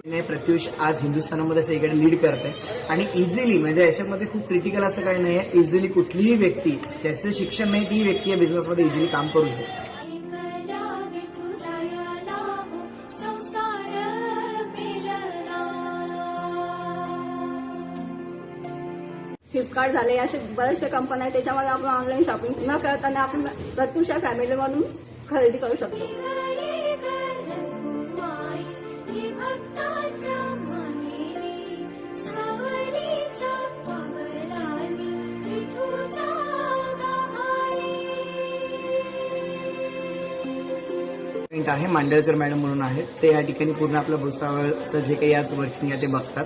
प्रत्युष आज हिंदुस्थानामध्ये सगळीकडे लीड करत आहे आणि इझिली म्हणजे याच्यामध्ये खूप क्रिटिकल असं काही नाही आहे. इझिली कुठलीही व्यक्ती ज्याचं शिक्षण नाही ती व्यक्ती या बिझनेसमध्ये इझिली काम करू शकते. फ्लिपकार्ट झाले असे बऱ्याचशा कंपन्या आहेत, त्याच्यामध्ये आपण ऑनलाईन शॉपिंग न करताना आपण प्रत्युषा फॅमिलीमधून खरेदी करू शकतो. आहे मांडळकर मॅडम म्हणून आहेत ते या ठिकाणी पूर्ण आपलं भुसावळचं जे काही आज वर्किंग आहे ते बघतात.